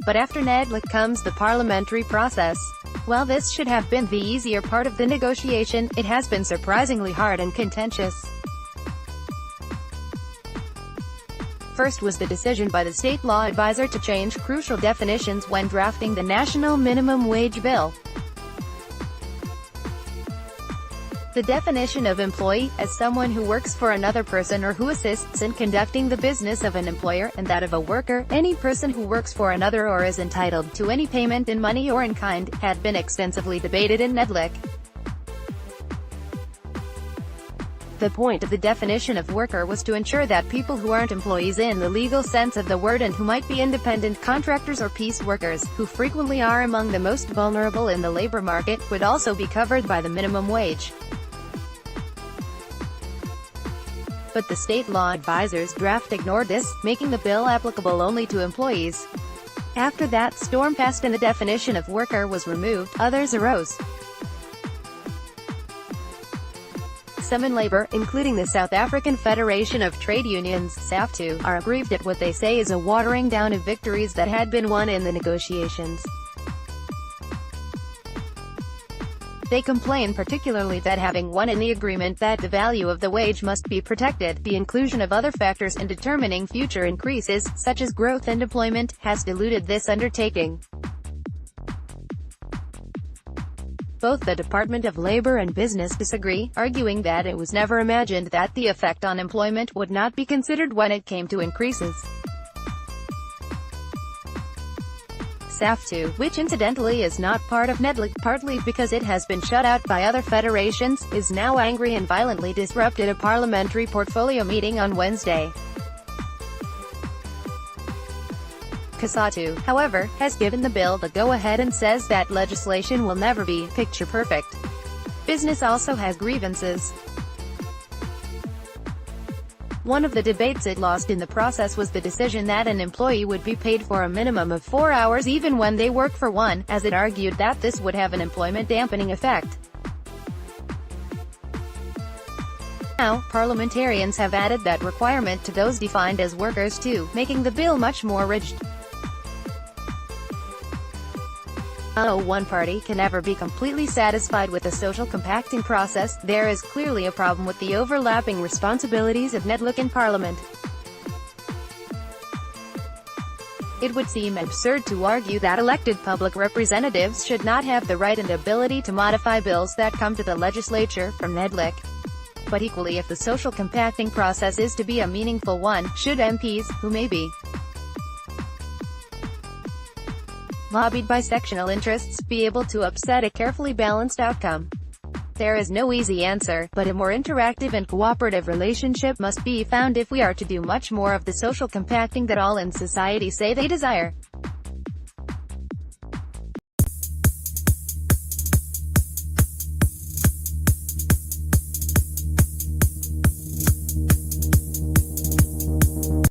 But after Nedlac comes the parliamentary process. While this should have been the easier part of the negotiation, it has been surprisingly hard and contentious. First was the decision by the state law advisor to change crucial definitions when drafting the national minimum wage bill. The definition of employee, as someone who works for another person or who assists in conducting the business of an employer, and that of a worker, any person who works for another or is entitled to any payment in money or in kind, had been extensively debated in Nedlac. The point of the definition of worker was to ensure that people who aren't employees in the legal sense of the word and who might be independent contractors or piece workers, who frequently are among the most vulnerable in the labor market, would also be covered by the minimum wage. But the state law advisor's draft ignored this, making the bill applicable only to employees. After that storm passed and the definition of worker was removed, others arose. Some in labor, including the South African Federation of Trade Unions, SAFTU, are aggrieved at what they say is a watering down of victories that had been won in the negotiations. They complain particularly that having won in the agreement that the value of the wage must be protected, the inclusion of other factors in determining future increases, such as growth and employment, has diluted this undertaking. Both the Department of Labor and Business disagree, arguing that it was never imagined that the effect on employment would not be considered when it came to increases. SAFTU, which incidentally is not part of Nedlac, partly because it has been shut out by other federations, is now angry and violently disrupted a parliamentary portfolio meeting on Wednesday. COSATU, however, has given the bill the go-ahead and says that legislation will never be picture perfect. Business also has grievances. One of the debates it lost in the process was the decision that an employee would be paid for a minimum of 4 hours even when they work for one, as it argued that this would have an employment dampening effect. Now, parliamentarians have added that requirement to those defined as workers too, making the bill much more rigid. Although one party can never be completely satisfied with the social compacting process, there is clearly a problem with the overlapping responsibilities of Nedlac in Parliament. It would seem absurd to argue that elected public representatives should not have the right and ability to modify bills that come to the legislature from Nedlac. But equally, if the social compacting process is to be a meaningful one, should MPs, who may be lobbied by sectional interests, be able to upset a carefully balanced outcome? There is no easy answer, but a more interactive and cooperative relationship must be found if we are to do much more of the social compacting that all in society say they desire.